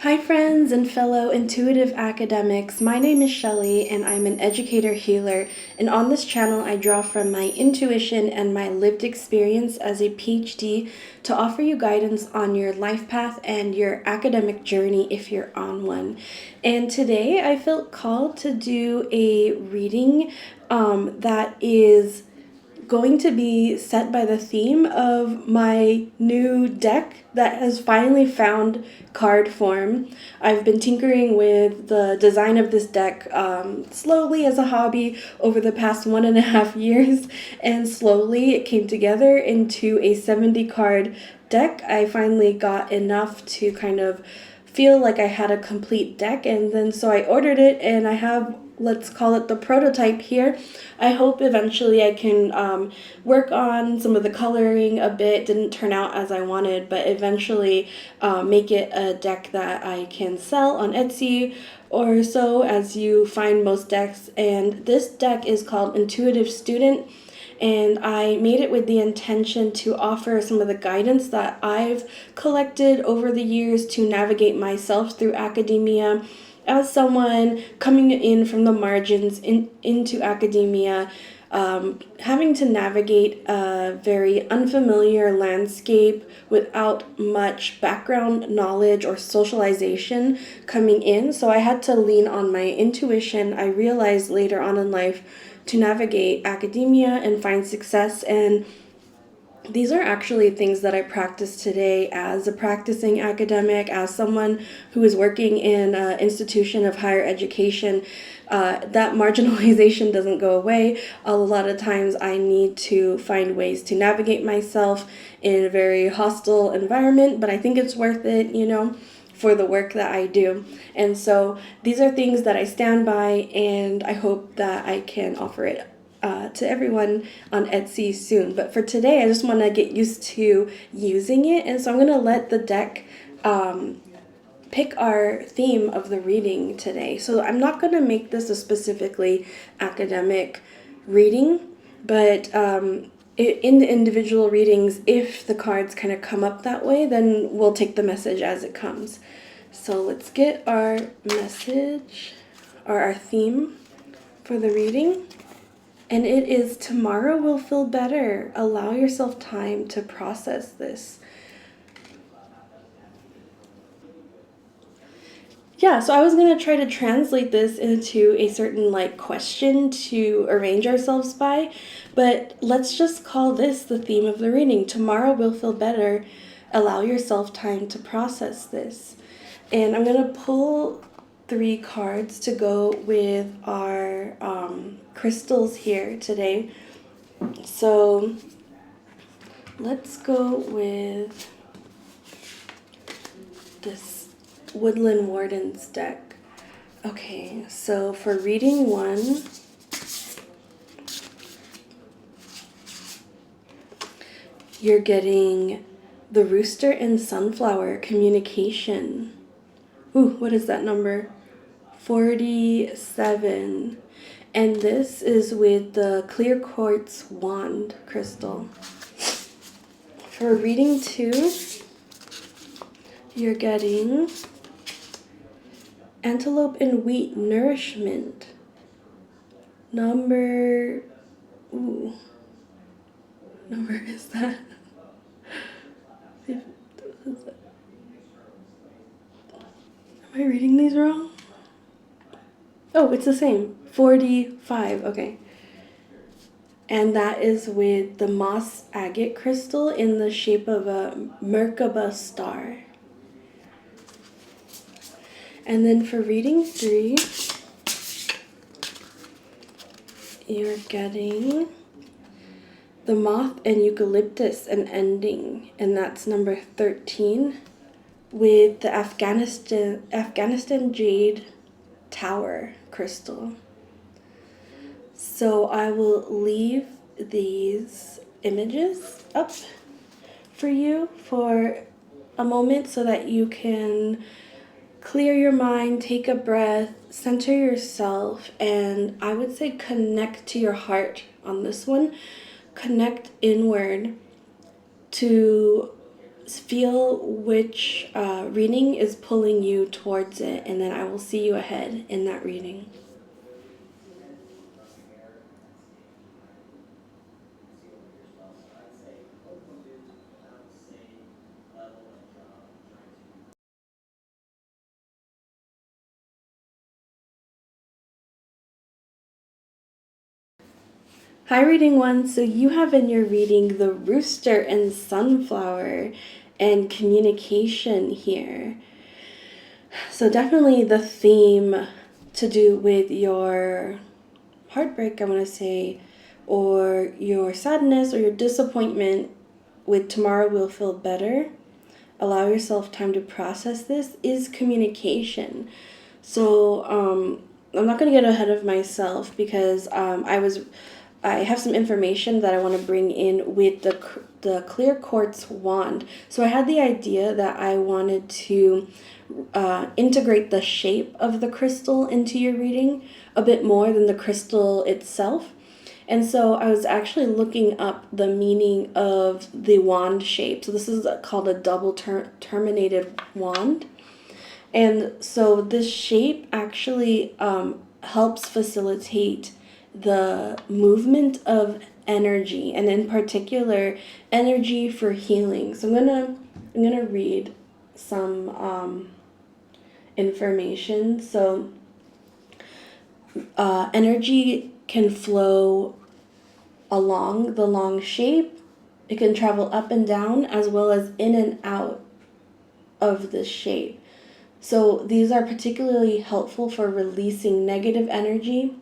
Hi, friends and fellow intuitive academics. My name is Shelly, and I'm an educator healer. And on this channel, I draw from my intuition and my lived experience as a PhD to offer you guidance on your life path and your academic journey if you're on one. And today, I felt called to do a reading that is going to be set by the theme of my new deck that has finally found card form. I've been tinkering with the design of this deck slowly as a hobby over the past 1.5 years, and slowly it came together into a 70 card deck. I finally got enough to kind of feel like I had a complete deck, and then so I ordered it, and I have, let's call it the prototype here. I hope eventually I can work on some of the coloring a bit. Didn't turn out as I wanted, but eventually make it a deck that I can sell on Etsy or so, as you find most decks. And this deck is called Intuitive Student, and I made it with the intention to offer some of the guidance that I've collected over the years to navigate myself through academia as someone coming in from the margins into academia, having to navigate a very unfamiliar landscape without much background knowledge or socialization coming in. So I had to lean on my intuition. I realized later on in life to navigate academia and find success, and these are actually things that I practice today as a practicing academic, as someone who is working in an institution of higher education. That marginalization doesn't go away. A lot of times I need to find ways to navigate myself in a very hostile environment, but I think it's worth it, for the work that I do. And so these are things that I stand by, and I hope that I can offer it to everyone on Etsy soon. But for today, I just want to get used to using it, and so I'm going to let the deck pick our theme of the reading today. So I'm not going to make this a specifically academic reading, but in the individual readings, if the cards kind of come up that way, then we'll take the message as it comes. So let's get our message or our theme for the reading. And it is tomorrow will feel better. Allow yourself time to process this. Yeah, so I was going to try to translate this into a certain question to arrange ourselves by, but let's just call this the theme of the reading. Tomorrow will feel better. Allow yourself time to process this. And I'm going to pull 3 cards to go with our crystals here today. So let's go with this Woodland Wardens deck. Okay, so for reading 1, you're getting the Rooster and Sunflower communication. Ooh, what is that number? 47. And this is with the clear quartz wand crystal. For reading 2, you're getting antelope and wheat nourishment. Number is that? Am I reading these wrong? Oh, it's the same. 45. Okay. And that is with the moss agate crystal in the shape of a Merkaba star. And then for reading 3, you're getting the moth and eucalyptus and ending, and that's number 13 with the Afghanistan jade tower crystal. So I will leave these images up for you for a moment so that you can clear your mind, take a breath, center yourself, and I would say connect to your heart on this one. Connect inward to feel which reading is pulling you towards it, and then I will see you ahead in that reading. Hi, reading one. So you have in your reading the rooster and sunflower and communication here. So definitely the theme to do with your heartbreak, I want to say, or your sadness or your disappointment with tomorrow will feel better. Allow yourself time to process this is communication. So I'm not going to get ahead of myself because I have some information that I want to bring in with the clear quartz wand. So I had the idea that I wanted to integrate the shape of the crystal into your reading a bit more than the crystal itself. And so I was actually looking up the meaning of the wand shape. So this is called a double terminated wand. And so this shape actually helps facilitate the movement of energy, and in particular, energy for healing. So I'm gonna read some information. So energy can flow along the long shape. It can travel up and down as well as in and out of the shape. So these are particularly helpful for releasing negative energy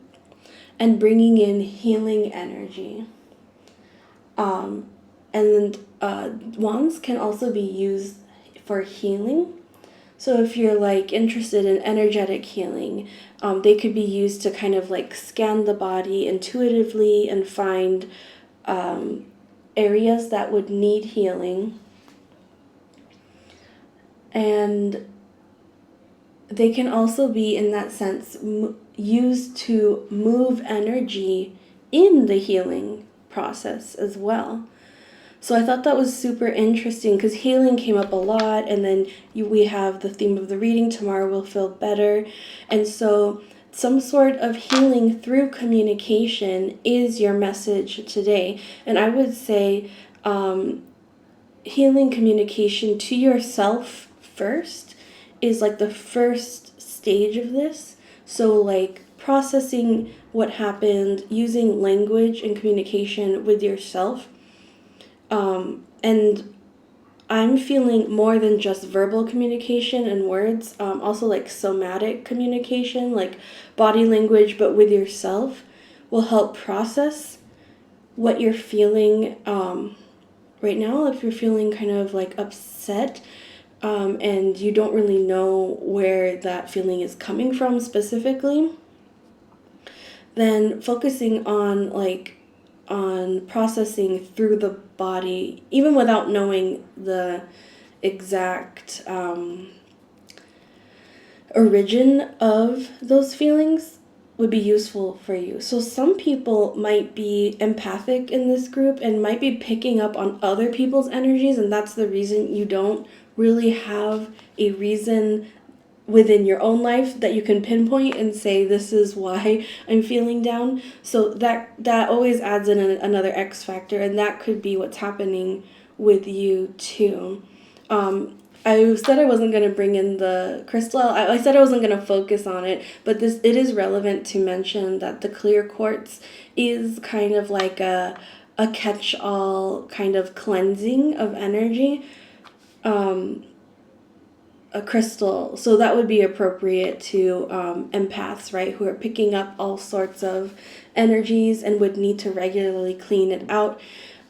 and bringing in healing energy. And wands can also be used for healing. So if you're like interested in energetic healing, they could be used to kind of like scan the body intuitively and find areas that would need healing. And they can also be, in that sense, used to move energy in the healing process as well. So I thought that was super interesting because healing came up a lot, and then we have the theme of the reading, tomorrow will feel better. And so some sort of healing through communication is your message today. And I would say healing communication to yourself first is like the first stage of this. So like processing what happened, using language and communication with yourself. And I'm feeling more than just verbal communication and words, also like somatic communication, like body language, but with yourself will help process what you're feeling right now. If you're feeling kind of like upset and you don't really know where that feeling is coming from specifically, then focusing on processing through the body, even without knowing the exact origin of those feelings, would be useful for you. So some people might be empathic in this group and might be picking up on other people's energies, and that's the reason you don't really have a reason within your own life that you can pinpoint and say, this is why I'm feeling down. So that always adds in another X factor, and that could be what's happening with you too. I said I wasn't going to bring in the crystal. I said I wasn't going to focus on it, but it is relevant to mention that the clear quartz is kind of like a catch-all kind of cleansing of energy. A crystal, so that would be appropriate to empaths, right, who are picking up all sorts of energies and would need to regularly clean it out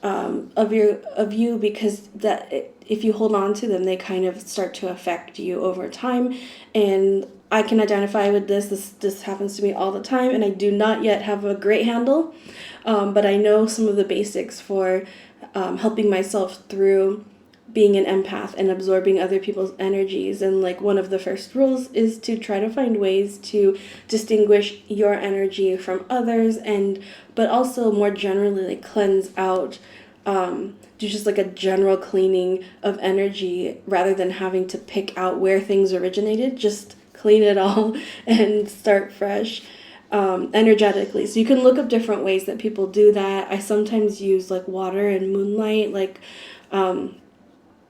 of you, because that if you hold on to them, they kind of start to affect you over time. And I can identify with this happens to me all the time, and I do not yet have a great handle, but I know some of the basics for helping myself through being an empath and absorbing other people's energies. And like one of the first rules is to try to find ways to distinguish your energy from others, and but also more generally like cleanse out do just like a general cleaning of energy rather than having to pick out where things originated. Just clean it all and start fresh energetically. So you can look up different ways that people do that. I sometimes use like water and moonlight, like on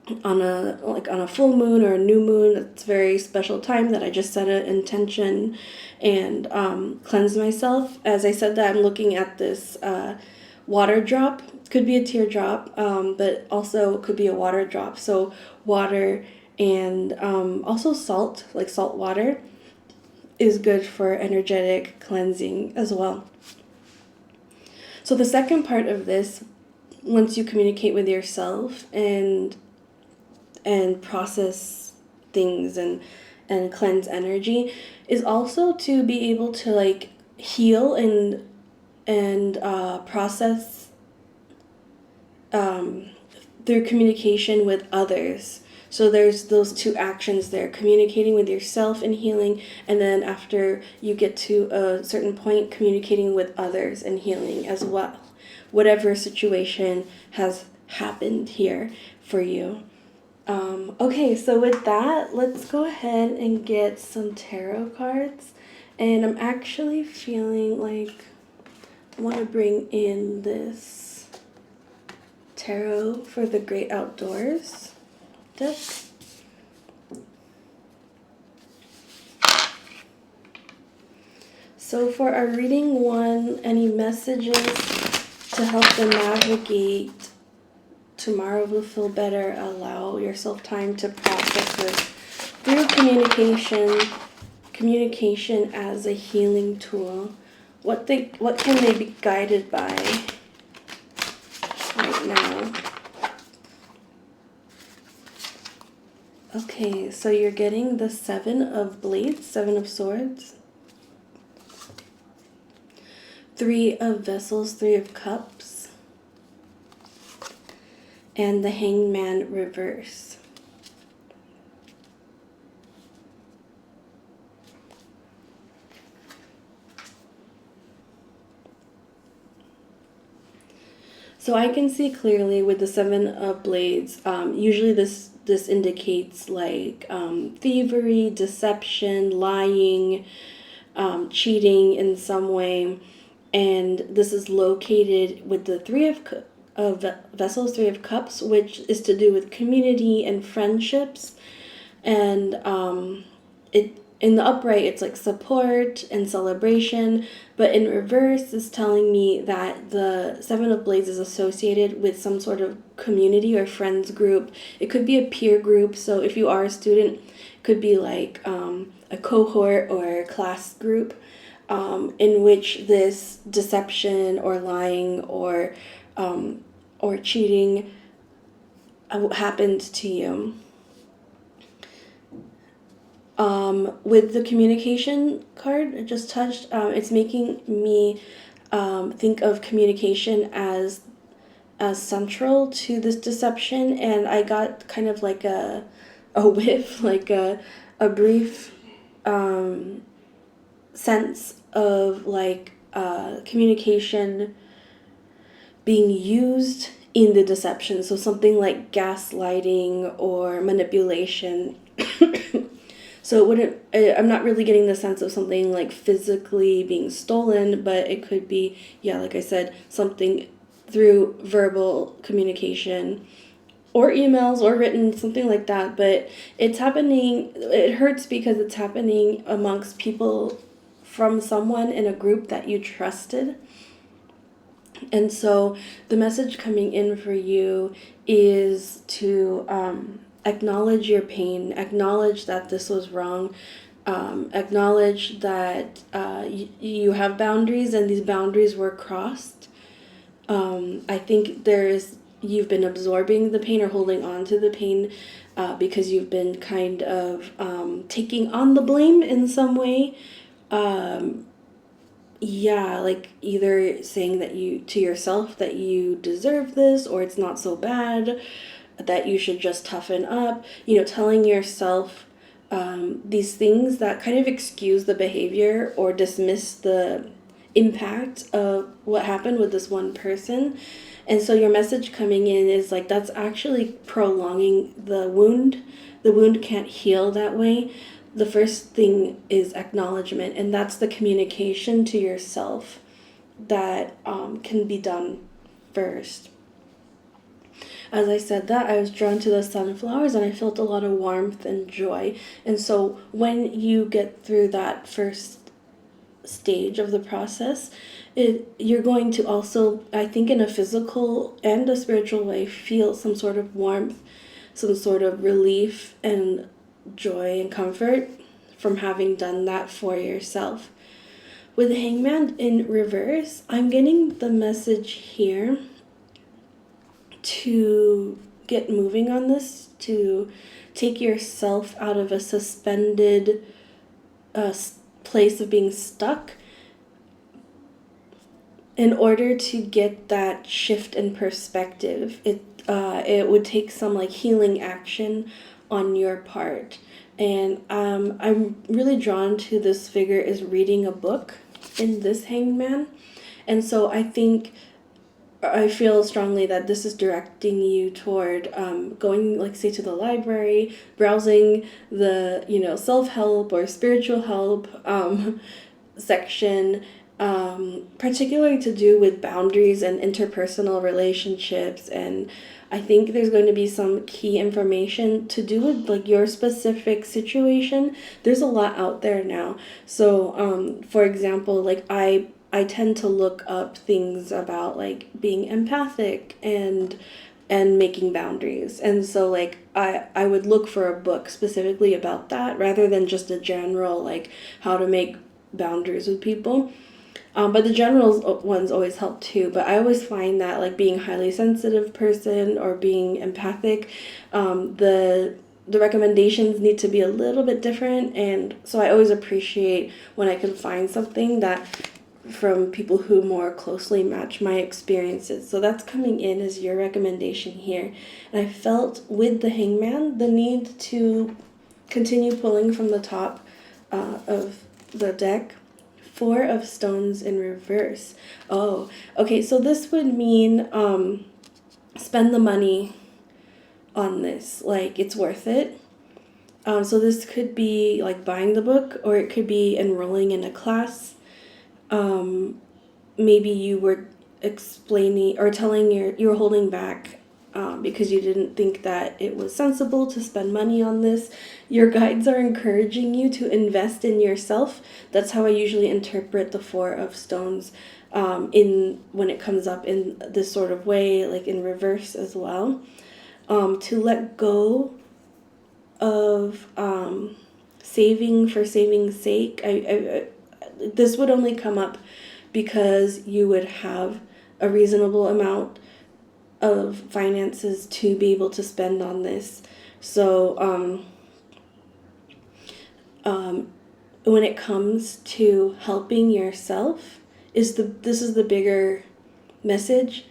a full moon or a new moon. It's a very special time that I just set an intention and cleanse myself. As I said that, I'm looking at this water drop. Could be a teardrop, but also could be a water drop. So water and also salt, like salt water, is good for energetic cleansing as well. So the second part of this, once you communicate with yourself and process things and cleanse energy, is also to be able to like heal and process through communication with others. So there's those two actions there, communicating with yourself and healing, and then after you get to a certain point, communicating with others and healing as well. Whatever situation has happened here for you. Okay, so with that, let's go ahead and get some tarot cards. And I'm actually feeling like I want to bring in this tarot for the Great Outdoors deck. So for our reading one, any messages to help them navigate tomorrow will feel better. Allow yourself time to process this through communication as a healing tool. What can they be guided by right now? Okay, so you're getting the Seven of Blades, Seven of Swords, Three of Vessels, Three of Cups, and the Hangman reverse. So I can see clearly with the Seven of Blades, usually this indicates like thievery, deception, lying, cheating in some way. And this is located with the Three of Vessels, Three of Cups, which is to do with community and friendships. And it in the upright, it's like support and celebration, but in reverse, it's telling me that the Seven of Blades is associated with some sort of community or friends group. It could be a peer group, so if you are a student, it could be like a cohort or class group in which this deception or lying or cheating happened to you. With the communication card I just touched, it's making me think of communication as central to this deception, and I got kind of like a whiff, like a brief sense of like communication being used in the deception. So something like gaslighting or manipulation. So it wouldn't, I'm not really getting the sense of something like physically being stolen, but it could be, yeah, like I said, something through verbal communication or emails or written, something like that. But it's happening, it hurts because it's happening amongst people from someone in a group that you trusted. And so the message coming in for you is to acknowledge your pain, acknowledge that this was wrong, acknowledge that you have boundaries and these boundaries were crossed. I think you've been absorbing the pain or holding on to the pain because you've been kind of taking on the blame in some way. Like either saying that to yourself that you deserve this or it's not so bad, that you should just toughen up, telling yourself these things that kind of excuse the behavior or dismiss the impact of what happened with this one person. And so your message coming in is like that's actually prolonging the wound. The wound can't heal that way. The first thing is acknowledgement, and that's the communication to yourself that can be done first. As I said that, I was drawn to the sunflowers and I felt a lot of warmth and joy. And so when you get through that first stage of the process, you're going to also, I think, in a physical and a spiritual way, feel some sort of warmth, some sort of relief and joy and comfort from having done that for yourself. With Hangman in reverse, I'm getting the message here to get moving on this, to take yourself out of a suspended place of being stuck in order to get that shift in perspective. It would take some like healing action on your part. And I'm really drawn to this figure is reading a book in this hangman. And so I feel strongly that this is directing you toward going, like, say, to the library, browsing the, self-help or spiritual help section, particularly to do with boundaries and interpersonal relationships. And I think there's going to be some key information to do with like your specific situation. There's a lot out there now. So, for example, like I tend to look up things about like being empathic and making boundaries. And so like I would look for a book specifically about that rather than just a general like how to make boundaries with people. But the general ones always help too. But I always find that like being a highly sensitive person or being empathic, the recommendations need to be a little bit different. And so I always appreciate when I can find something that from people who more closely match my experiences. So that's coming in as your recommendation here. And I felt with the hangman the need to continue pulling from the top of the deck. 4 of stones in reverse. Oh, okay, so this would mean spend the money on this. Like, it's worth it. So this could be like buying the book, or it could be enrolling in a class. Maybe you were explaining or telling you were holding back because you didn't think that it was sensible to spend money on this. Your guides are encouraging you to invest in yourself. That's how I usually interpret the 4 of stones when it comes up in this sort of way, like in reverse as well. To let go of saving for saving's sake. This would only come up because you would have a reasonable amount of finances to be able to spend on this. So when it comes to helping yourself, this is the bigger message.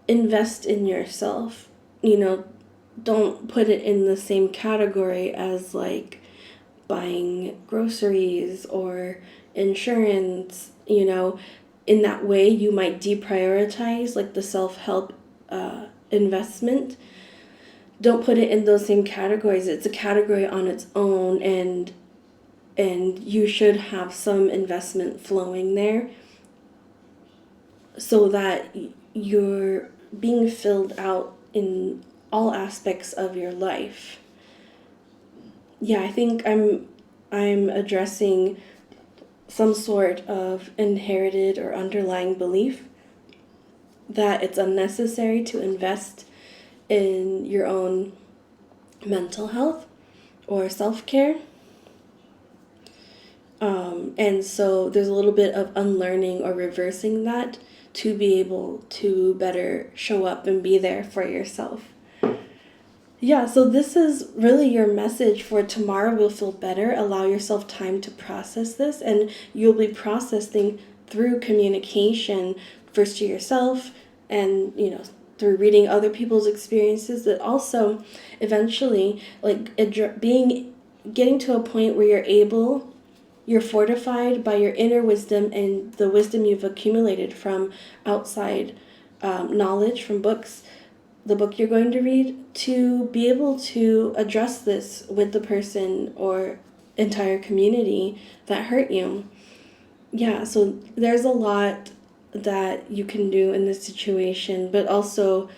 Invest in yourself. Don't put it in the same category as like buying groceries or insurance. In that way you might deprioritize like the self-help investment. Don't put it in those same categories. It's a category on its own, and you should have some investment flowing there so that you're being filled out in all aspects of your life. Yeah, I think I'm addressing some sort of inherited or underlying belief that it's unnecessary to invest in your own mental health or self-care. And so there's a little bit of unlearning or reversing that to be able to better show up and be there for yourself. Yeah, so this is really your message for tomorrow will feel better. Allow yourself time to process this, and you'll be processing through communication, first to yourself and, through reading other people's experiences, but also eventually like getting to a point where you're fortified by your inner wisdom and the wisdom you've accumulated from outside knowledge, from books, the book you're going to read, to be able to address this with the person or entire community that hurt you. Yeah, so there's a lot that you can do in this situation, but also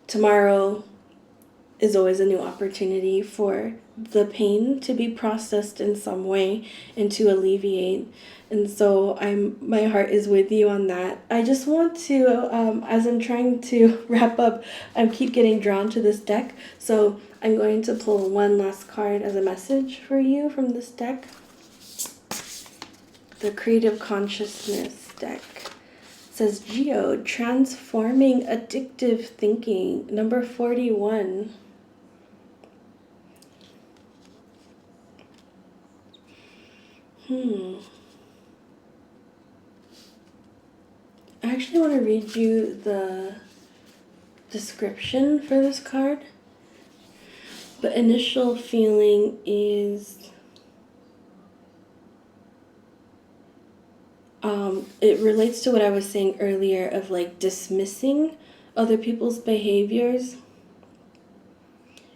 tomorrow is always a new opportunity for the pain to be processed in some way and to alleviate. And so my heart is with you on that. I just want to, as I'm trying to wrap up, I keep getting drawn to this deck. So I'm going to pull one last card as a message for you from this deck. The Creative Consciousness deck. It says Geode, Transforming Addictive Thinking, number 41. I actually want to read you the description for this card. The initial feeling is it relates to what I was saying earlier of like dismissing other people's behaviors,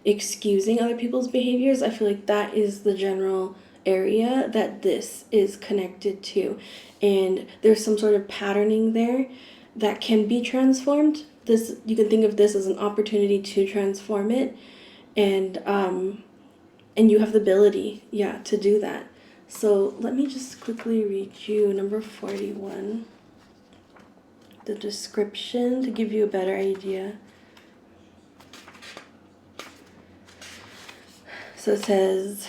excusing other people's behaviors. I feel like that is the general area that this is connected to, and there's some sort of patterning there that can be transformed. This, you can think of this as an opportunity to transform it, and you have the ability, to do that. So let me just quickly read you number 41, the description, to give you a better idea. So it says,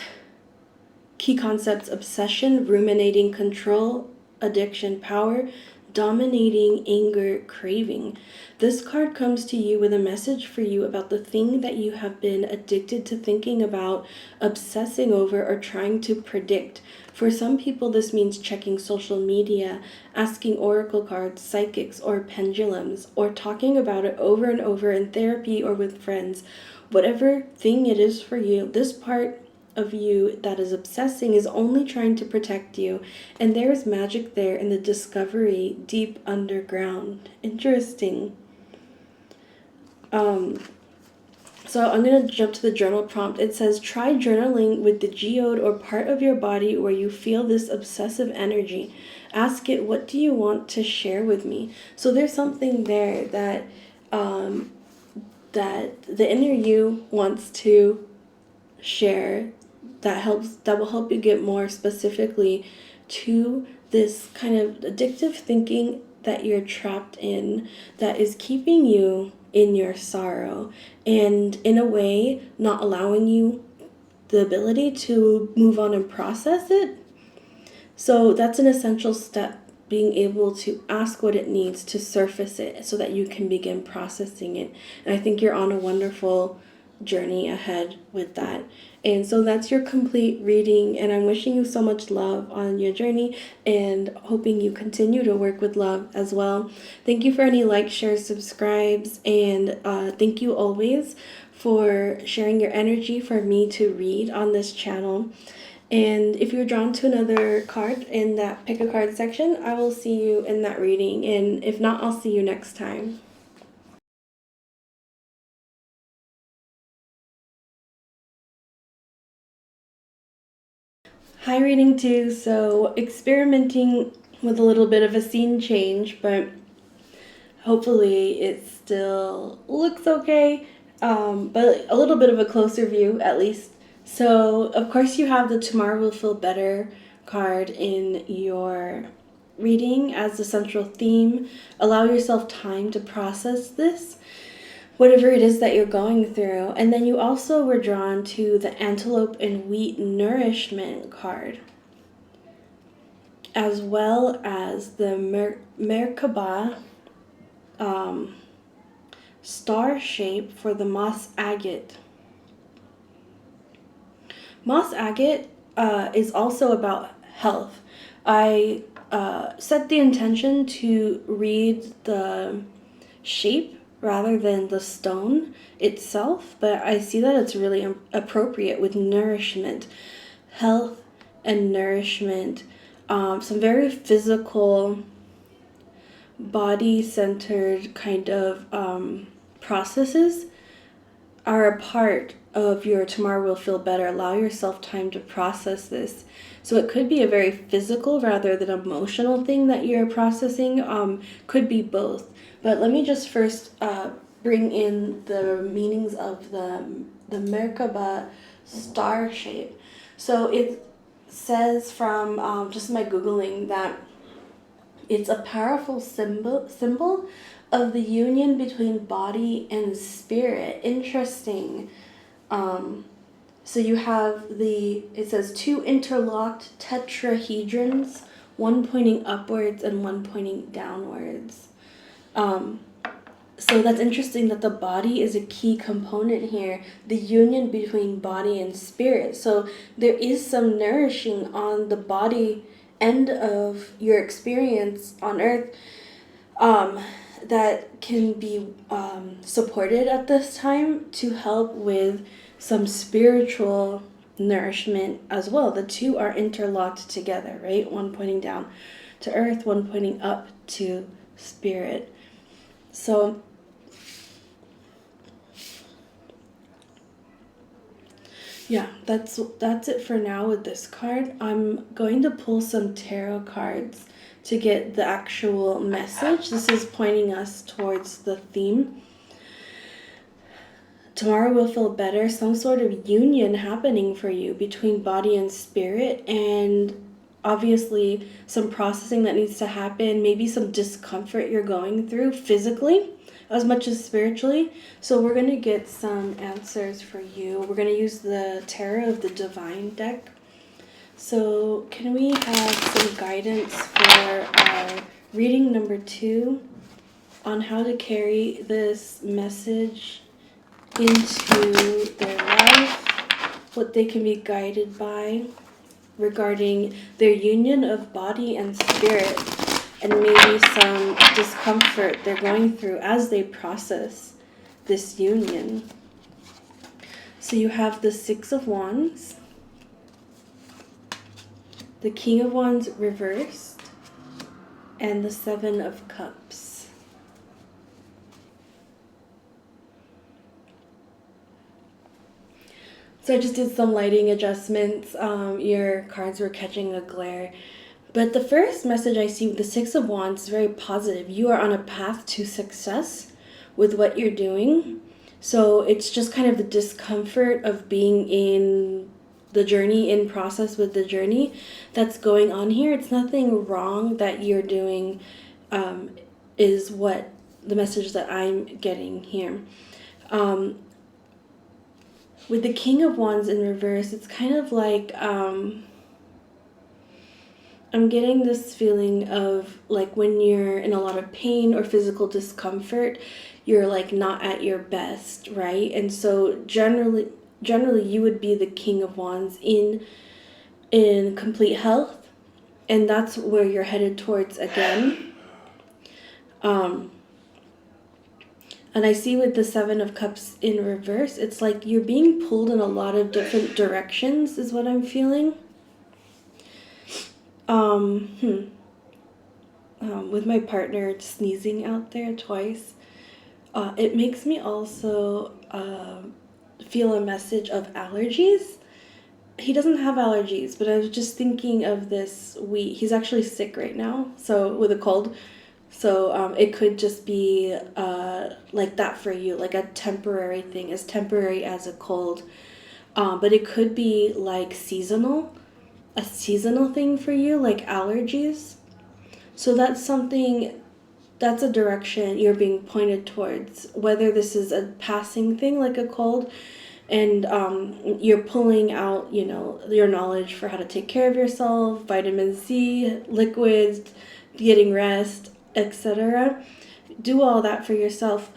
key concepts: obsession, ruminating, control, addiction, power, dominating, anger, craving. This card comes to you with a message for you about the thing that you have been addicted to thinking about, obsessing over, or trying to predict. For some people, this means checking social media, asking oracle cards, psychics, or pendulums, or talking about it over and over in therapy or with friends. Whatever thing it is for you, this part of you that is obsessing is only trying to protect you, and there is magic there in the discovery deep underground. Interesting. So I'm going to jump to the journal prompt. It says, try journaling with the geode or part of your body where you feel this obsessive energy. Ask it, what do you want to share with me? So there's something there that that the inner you wants to share, that will help you get more specifically to this kind of addictive thinking that you're trapped in, that is keeping you in your sorrow and in a way not allowing you the ability to move on and process it. So that's an essential step, being able to ask what it needs to surface it so that you can begin processing it. And I think you're on a wonderful journey ahead with that. And so that's your complete reading, and I'm wishing you so much love on your journey and hoping you continue to work with love as well. Thank you for any likes, shares, subscribes, and thank you always for sharing your energy for me to read on this channel. And if you're drawn to another card in that pick a card section, I will see you in that reading, and if not, I'll see you next time. Hi, reading 2. So experimenting with a little bit of a scene change, but hopefully it still looks okay, but a little bit of a closer view at least. So of course you have the Tomorrow Will Feel Better card in your reading as the central theme. Allow yourself time to process this, whatever it is that you're going through. And then you also were drawn to the Antelope and Wheat Nourishment card, as well as the Merkaba star shape for the Moss Agate. Moss Agate is also about health. I set the intention to read the shape rather than the stone itself, but I see that it's really appropriate with nourishment, health, and nourishment, some very physical, body-centered kind of processes are a part of your tomorrow will feel better. Allow yourself time to process this. So it could be a very physical rather than emotional thing that you're processing. Could be both. But let me just first bring in the meanings of the Merkaba star shape. So it says from just my Googling that it's a powerful symbol of the union between body and spirit. Interesting. So you have it says two interlocked tetrahedrons, one pointing upwards and one pointing downwards. So that's interesting that the body is a key component here, the union between body and spirit. So there is some nourishing on the body end of your experience on earth that can be supported at this time to help with some spiritual nourishment as well. The two are interlocked together, right? One pointing down to earth, one pointing up to spirit. So yeah, that's it for now with this card. I'm going to pull some tarot cards to get the actual message. This is pointing us towards the theme. Tomorrow will feel better. Some sort of union happening for you between body and spirit, and obviously some processing that needs to happen, maybe some discomfort you're going through physically as much as spiritually. So we're going to get some answers for you. We're going to use the Tarot of the Divine deck. So can we have some guidance for our reading number 2 on how to carry this message into their life, what they can be guided by regarding their union of body and spirit, and maybe some discomfort they're going through as they process this union. So you have the Six of Wands, the King of Wands reversed, and the Seven of Cups. So I just did some lighting adjustments. Your cards were catching a glare. But the first message I see with the Six of Wands is very positive. You are on a path to success with what you're doing. So it's just kind of the discomfort of being in the journey, in process with the journey that's going on here. It's nothing wrong that you're doing, is what the message that I'm getting here. With the King of Wands in reverse, it's kind of like, I'm getting this feeling of like when you're in a lot of pain or physical discomfort, you're like not at your best, right? And so generally you would be the King of Wands in complete health, and that's where you're headed towards again. And I see with the Seven of Cups in reverse, it's like you're being pulled in a lot of different directions is what I'm feeling. With my partner sneezing out there twice, it makes me also feel a message of allergies. He doesn't have allergies, but I was just thinking of this week. He's actually sick right now, so with a cold. So it could just be like that for you, like a temporary thing, as temporary as a cold. But it could be like a seasonal thing for you, like allergies. So that's a direction you're being pointed towards, whether this is a passing thing like a cold, and you're pulling out, your knowledge for how to take care of yourself, vitamin C, liquids, getting rest, etc. Do all that for yourself.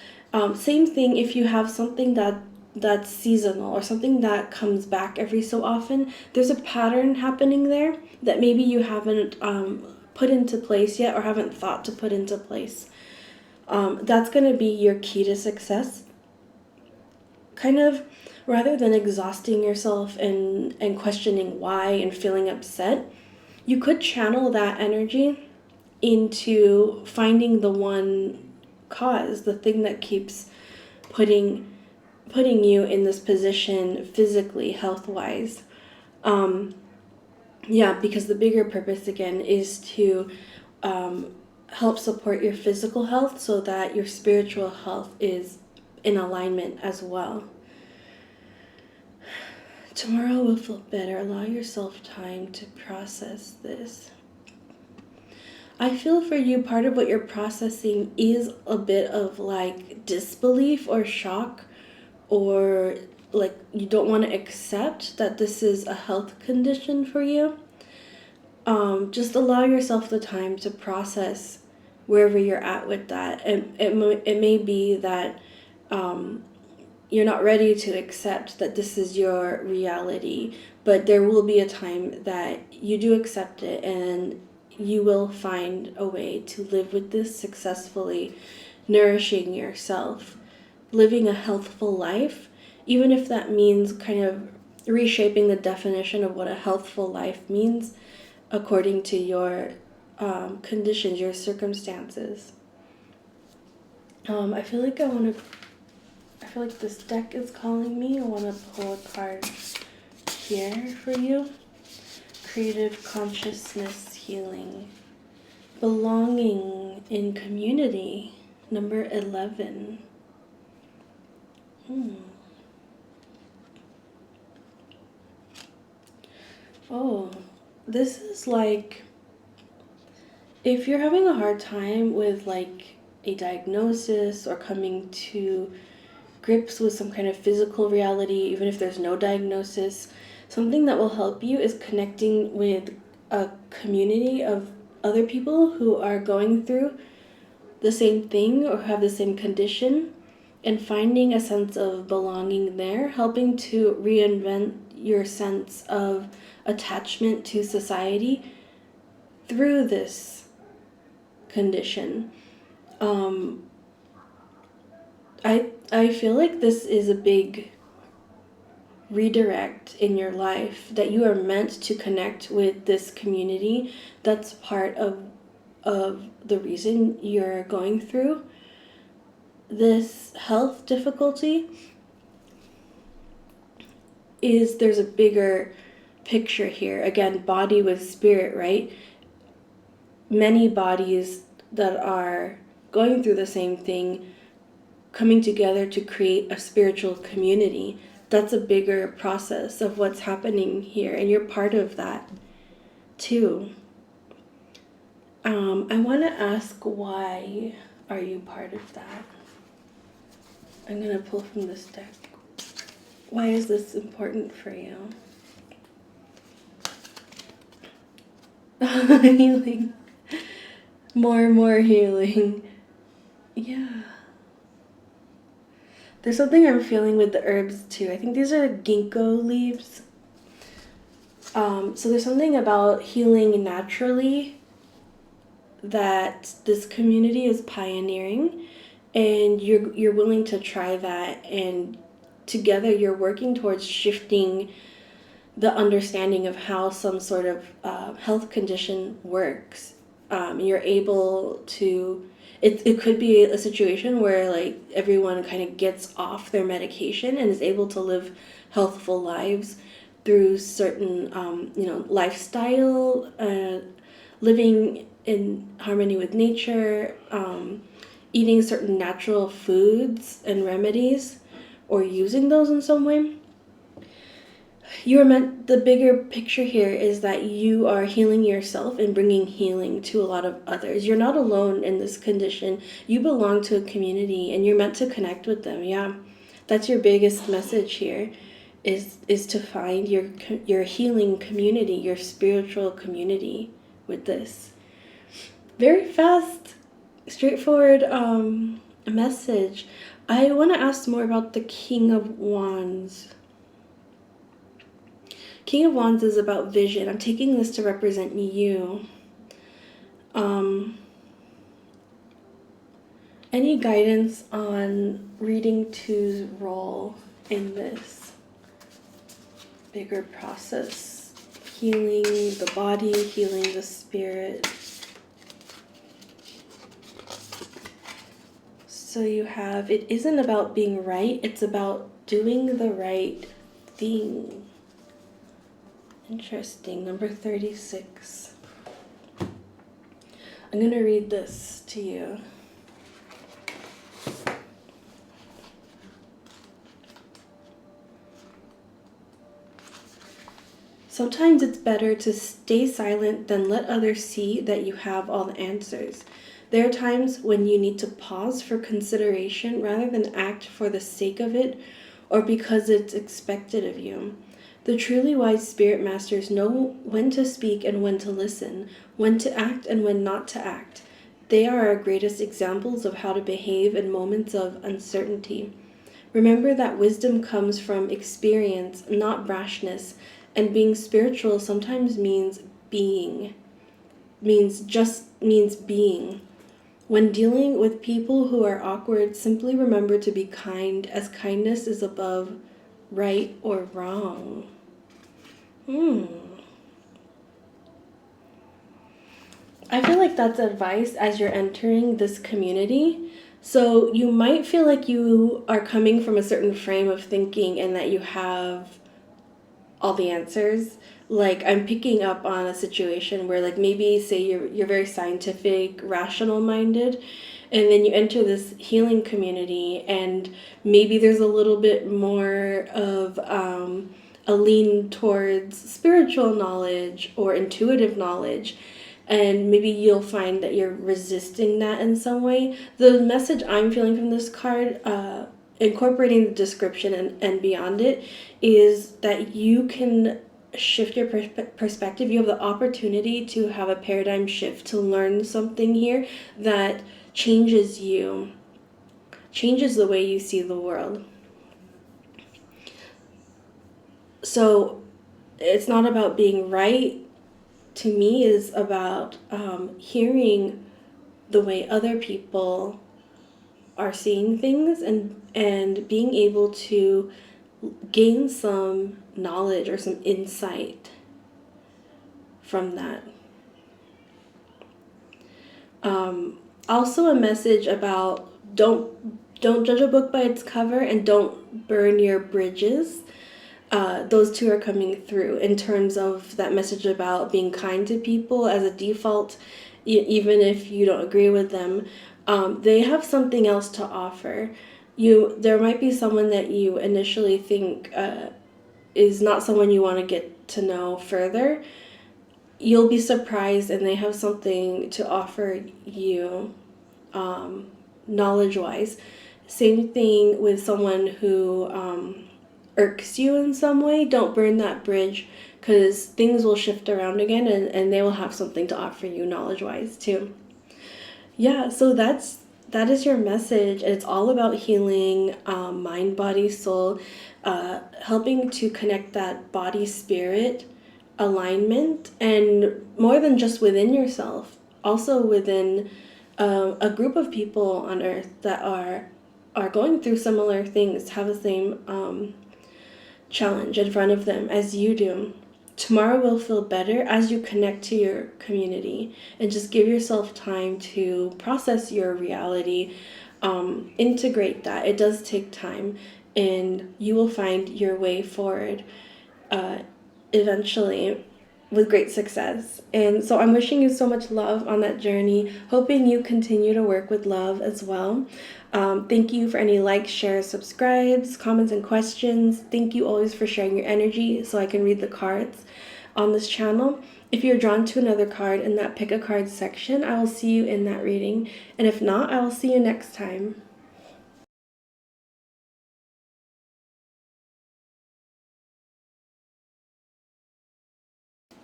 Same thing if you have something that's seasonal or something that comes back every so often. There's a pattern happening there that maybe you haven't put into place yet or haven't thought to put into place. That's going to be your key to success. Kind of rather than exhausting yourself and questioning why and feeling upset, you could channel that energy into finding the one cause, the thing that keeps putting you in this position physically, health wise. Um, yeah, because the bigger purpose again is to help support your physical health so that your spiritual health is in alignment as well. Tomorrow will feel better. Allow yourself time to process this. I feel for you, part of what you're processing is a bit of like disbelief or shock, or like you don't want to accept that this is a health condition for you. Just allow yourself the time to process wherever you're at with that. It may be that you're not ready to accept that this is your reality, but there will be a time that you do accept it and you will find a way to live with this successfully, nourishing yourself, living a healthful life, even if that means kind of reshaping the definition of what a healthful life means according to your conditions, your circumstances. I feel like I feel like this deck is calling me. I want to pull a card here for you. Creative consciousness healing. Belonging in community. Number 11. Oh, this is like if you're having a hard time with like a diagnosis or coming to grips with some kind of physical reality, even if there's no diagnosis, something that will help you is connecting with a community of other people who are going through the same thing or have the same condition, and finding a sense of belonging there, helping to reinvent your sense of attachment to society through this condition. I feel like this is a big redirect in your life, that you are meant to connect with this community that's part of the reason you're going through this health difficulty. Is there's a bigger picture here, again, body with spirit, right? Many bodies that are going through the same thing coming together to create a spiritual community. That's a bigger process of what's happening here, and you're part of that too. I want to ask, why are you part of that? I'm going to pull from this deck. Why is this important for you? Healing. More healing. Yeah. There's something I'm feeling with the herbs too. I think these are ginkgo leaves. So there's something about healing naturally that this community is pioneering, and you're willing to try that, and together you're working towards shifting the understanding of how some sort of health condition works. You're able to, it could be a situation where like everyone kind of gets off their medication and is able to live healthful lives through certain lifestyle, living in harmony with nature, eating certain natural foods and remedies, or using those in some way. You are meant, the bigger picture here is that you are healing yourself and bringing healing to a lot of others. You're not alone in this condition. You belong to a community and you're meant to connect with them. Yeah, that's your biggest message here, is to find your healing community, your spiritual community with this. Very fast, straightforward message. I want to ask more about the King of Wands. King of Wands is about vision. I'm taking this to represent you. Any guidance on reading two's role in this? bigger process, healing the body, healing the spirit. So you have, it isn't about being right, it's about doing the right thing. Interesting. Number 36. I'm going to read this to you. Sometimes it's better to stay silent than let others see that you have all the answers. There are times when you need to pause for consideration rather than act for the sake of it or because it's expected of you. The truly wise spirit masters know when to speak and when to listen, when to act and when not to act. They are our greatest examples of how to behave in moments of uncertainty. Remember that wisdom comes from experience, not brashness, and being spiritual sometimes means being. Means being. When dealing with people who are awkward, simply remember to be kind, as kindness is above right or wrong. I feel like that's advice as you're entering this community. So you might feel like you are coming from a certain frame of thinking and that you have all the answers. Like, I'm picking up on a situation where, like, maybe say you're very scientific, rational minded, and then you enter this healing community and maybe there's a little bit more of a lean towards spiritual knowledge or intuitive knowledge, and maybe you'll find that you're resisting that in some way. The message I'm feeling from this card, incorporating the description and beyond it, is that you can shift your perspective. You have the opportunity to have a paradigm shift, to learn something here that changes you, changes the way you see the world. So it's not about being right. To me, is about hearing the way other people are seeing things and being able to gain some knowledge or some insight from that. Also a message about don't judge a book by its cover and don't burn your bridges. Those two are coming through in terms of that message about being kind to people as a default, even if you don't agree with them. They have something else to offer. There might be someone that you initially think is not someone you want to get to know further. You'll be surprised, and they have something to offer you, knowledge-wise. Same thing with someone who irks you in some way. Don't burn that bridge, because things will shift around again, and they will have something to offer you knowledge-wise too. Yeah, so that is your message. It's all about healing, mind, body, soul, helping to connect that body spirit alignment, and more than just within yourself, also within a group of people on earth that are going through similar things, have the same challenge in front of them as you do. Tomorrow will feel better as you connect to your community and just give yourself time to process your reality, integrate that. It does take time, and you will find your way forward eventually with great success. And so I'm wishing you so much love on that journey, hoping you continue to work with love as well. Thank you for any likes, shares, subscribes, comments, and questions. Thank you always for sharing your energy so I can read the cards on this channel. If you're drawn to another card in that pick a card section, I will see you in that reading. And if not, I will see you next time.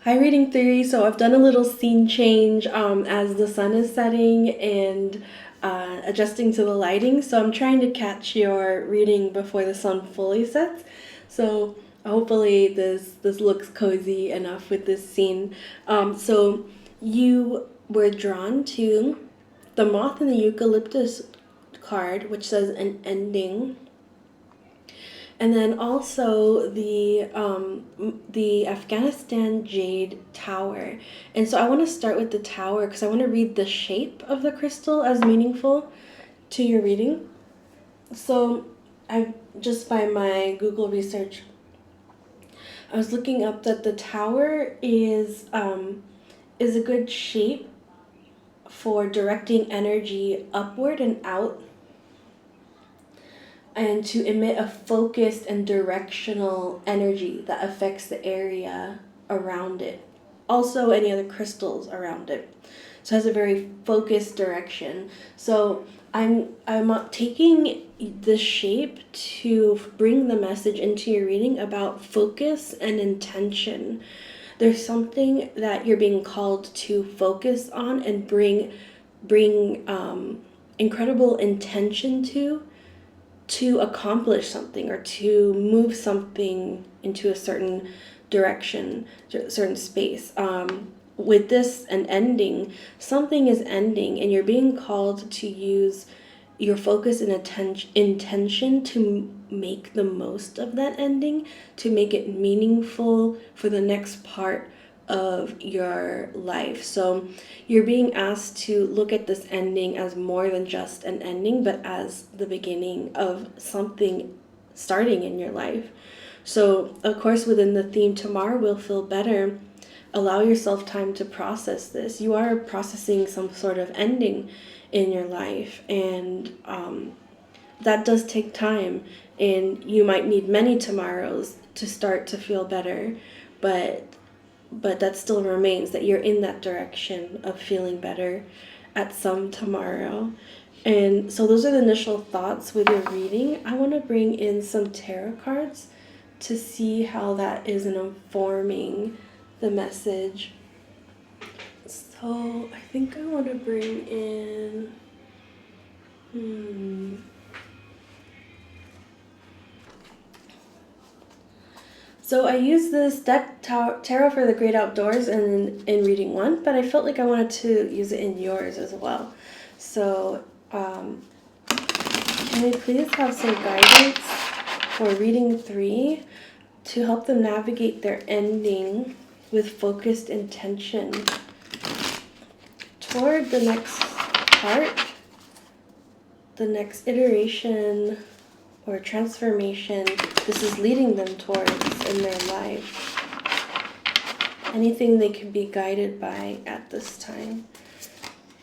Hi, reading theory. So I've done a little scene change as the sun is setting and adjusting to the lighting. So I'm trying to catch your reading before the sun fully sets. So hopefully this looks cozy enough with this scene. So you were drawn to the moth and the eucalyptus card, which says an ending. And then also the Afghanistan Jade Tower. And so I want to start with the tower because I want to read the shape of the crystal as meaningful to your reading. So I just by my Google research, I was looking up that the tower is a good shape for directing energy upward and out, and to emit a focused and directional energy that affects the area around it. Also, any other crystals around it. So it has a very focused direction. So I'm taking this shape to bring the message into your reading about focus and intention. There's something that you're being called to focus on and bring incredible intention to accomplish something or to move something into a certain direction, certain space. With this an ending, something is ending, and you're being called to use your focus and intention to make the most of that ending, to make it meaningful for the next part of your life. So you're being asked to look at this ending as more than just an ending, but as the beginning of something starting in your life. So, of course, within the theme Tomorrow Will Feel Better, allow yourself time to process this. You are processing some sort of ending in your life, and that does take time, and you might need many tomorrows to start to feel better, but that still remains that you're in that direction of feeling better at some tomorrow. And so those are the initial thoughts with your reading. I want to bring in some tarot cards to see how that is informing the message. So I think I want to bring in So I used this deck tarot for the great outdoors and in reading one, but I felt like I wanted to use it in yours as well. So can we please have some guidance for reading 3 to help them navigate their ending with focused intention toward the next part, the next iteration or transformation this is leading them towards in their life. Anything they could be guided by at this time.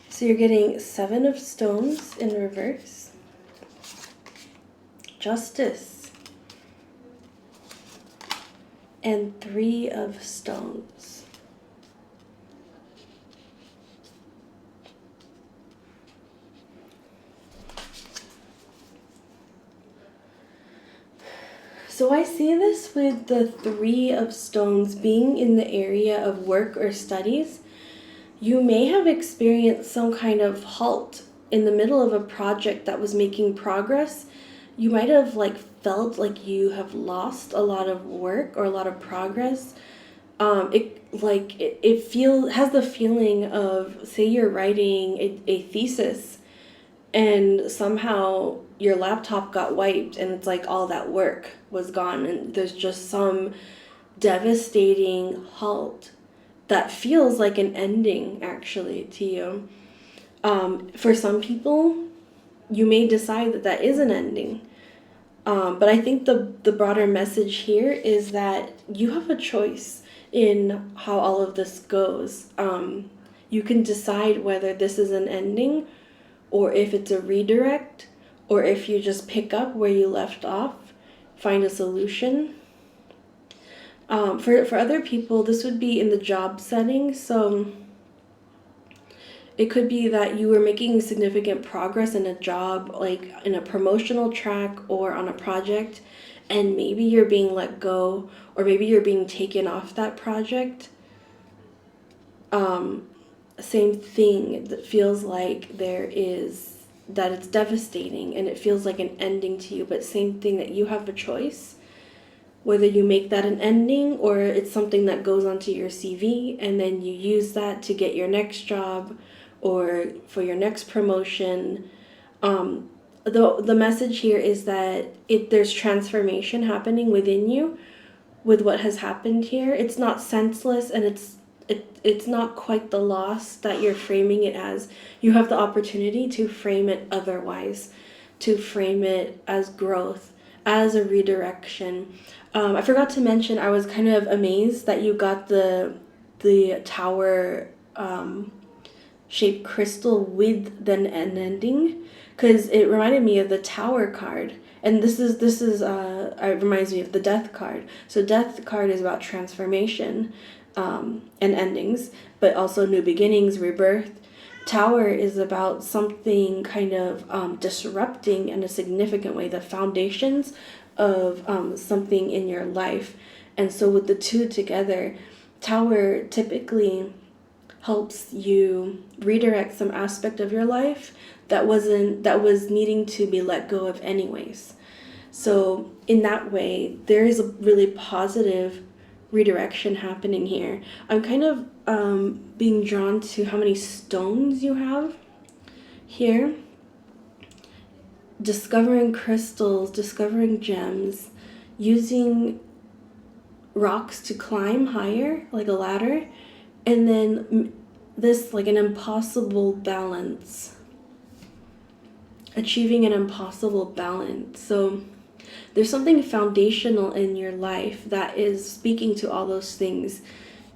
So you're getting 7 of Stones in reverse, Justice, and 3 of Stones. So I see this with the 3 of Stones being in the area of work or studies. You may have experienced some kind of halt in the middle of a project that was making progress. You might have felt like you have lost a lot of work or a lot of progress. It has the feeling of, say you're writing a thesis and somehow your laptop got wiped and it's like all that work was gone and there's just some devastating halt that feels like an ending actually to you. For some people, you may decide that that is an ending. But I think the broader message here is that you have a choice in how all of this goes. You can decide whether this is an ending or if it's a redirect, or if you just pick up where you left off, find a solution. For other people, this would be in the job setting. So it could be that you were making significant progress in a job, like in a promotional track or on a project, and maybe you're being let go, or maybe you're being taken off that project. Same thing, that feels like that it's devastating and it feels like an ending to you, but same thing, that you have a choice whether you make that an ending or it's something that goes onto your CV and then you use that to get your next job or for your next promotion. the message here is that there's transformation happening within you with what has happened here. It's not senseless, and it's not quite the loss that you're framing it as. You have the opportunity to frame it otherwise, to frame it as growth, as a redirection. I forgot to mention, I was kind of amazed that you got the tower shaped crystal with then an ending, because it reminded me of the tower card. And this is it reminds me of the death card. So death card is about transformation and endings, but also new beginnings, rebirth. Tower is about something kind of disrupting in a significant way the foundations of something in your life. And so with the two together, tower typically helps you redirect some aspect of your life that was needing to be let go of anyways. So in that way, there is a really positive redirection happening here. I'm kind of being drawn to how many stones you have here. Discovering crystals, discovering gems, using rocks to climb higher like a ladder, and then this like an impossible balance. Achieving an impossible balance. So there's something foundational in your life that is speaking to all those things.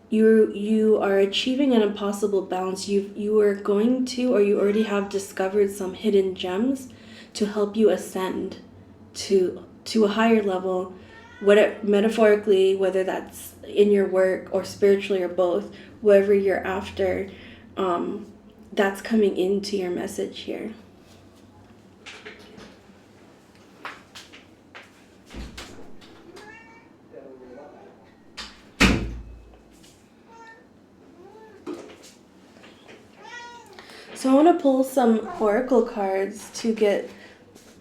You are achieving an impossible balance. You are going to, or you already have discovered some hidden gems to help you ascend to a higher level, metaphorically, whether that's in your work or spiritually or both, whatever you're after, that's coming into your message here. So I want to pull some oracle cards to get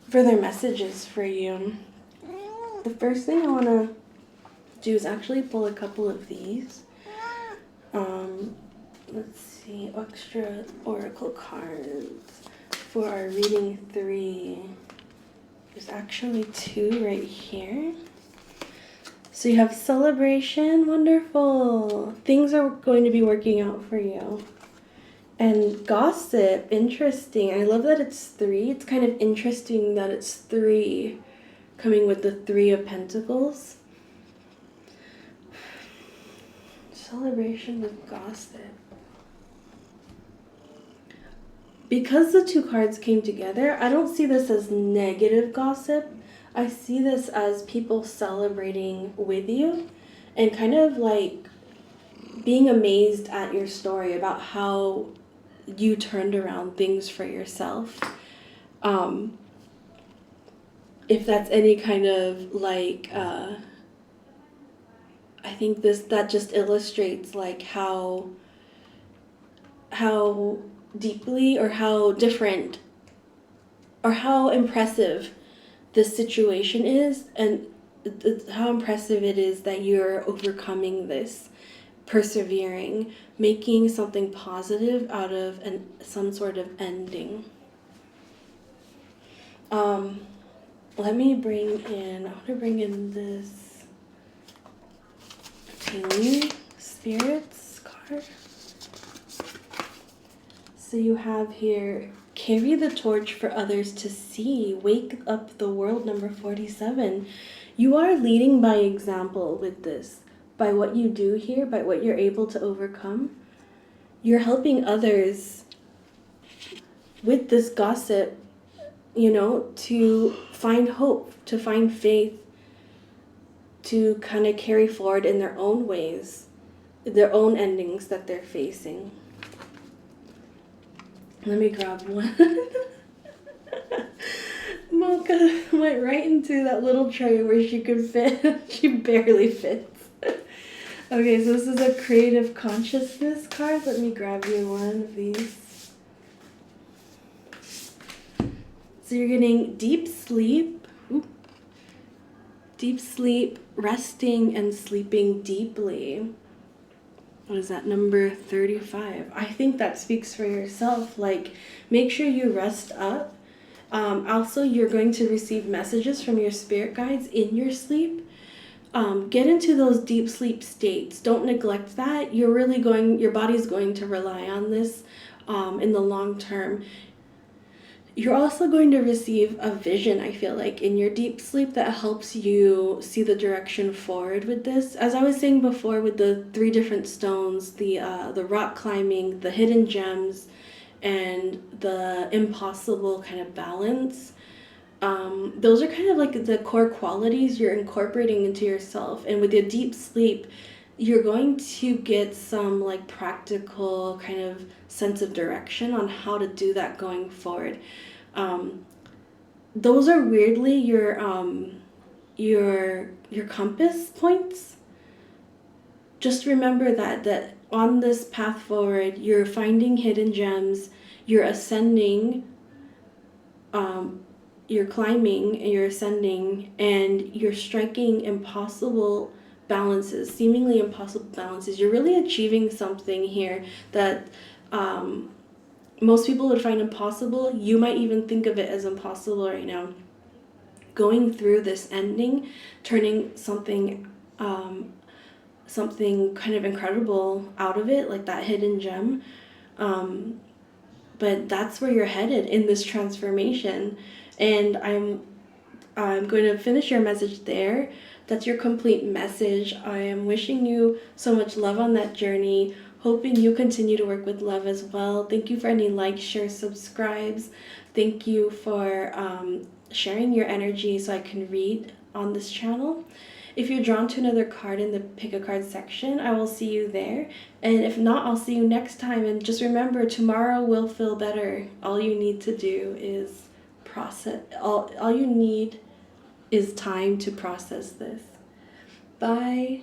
further messages for you. The first thing I want to do is actually pull a couple of these. Let's see, extra oracle cards for our reading 3. There's actually 2 right here. So you have celebration, wonderful. Things are going to be working out for you. And gossip, interesting. I love that it's 3. It's kind of interesting that it's 3 coming with the 3 of Pentacles. Celebration with gossip. Because the 2 cards came together, I don't see this as negative gossip. I see this as people celebrating with you and kind of like being amazed at your story about how you turned around things for yourself. If that's any kind of like, I think that just illustrates like how deeply or how different or how impressive this situation is, and how impressive it is that you're overcoming this, persevering, making something positive out of some sort of ending. I want to bring in this Healing Spirits card. So you have here, carry the torch for others to see, wake up the world, number 47. You are leading by example with this. By what you do here, by what you're able to overcome, you're helping others with this gossip, to find hope, to find faith, to kind of carry forward in their own ways, their own endings that they're facing. Let me grab one. Mocha went right into that little tray where she could fit. She barely fits. Okay, so this is a creative consciousness card. Let me grab you one of these. So you're getting deep sleep. Ooh. Deep sleep, resting and sleeping deeply. What is that, number 35? I think that speaks for yourself. Like, make sure you rest up Also, you're going to receive messages from your spirit guides in your sleep. Get into those deep sleep states. Don't neglect that. Your body's going to rely on this in the long term. You're also going to receive a vision, I feel like, in your deep sleep that helps you see the direction forward with this. As I was saying before, with the 3 different stones, the rock climbing, the hidden gems, and the impossible kind of balance. Those are kind of like the core qualities you're incorporating into yourself. And with your deep sleep, you're going to get some like practical kind of sense of direction on how to do that going forward. Um, those are weirdly your compass points. Just remember that on this path forward, you're finding hidden gems, you're ascending, you're climbing, and you're ascending, and you're striking impossible balances, seemingly impossible balances. You're really achieving something here that most people would find impossible. You might even think of it as impossible right now. Going through this ending, turning something kind of incredible out of it, like that hidden gem. But that's where you're headed in this transformation. And I'm going to finish your message there. That's your complete message. I am wishing you so much love on that journey. Hoping you continue to work with love as well. Thank you for any likes, shares, subscribes. Thank you for sharing your energy so I can read on this channel. If you're drawn to another card in the pick a card section, I will see you there. And if not, I'll see you next time. And just remember, tomorrow will feel better. All you need to do is process. All you need is time to process this. Bye.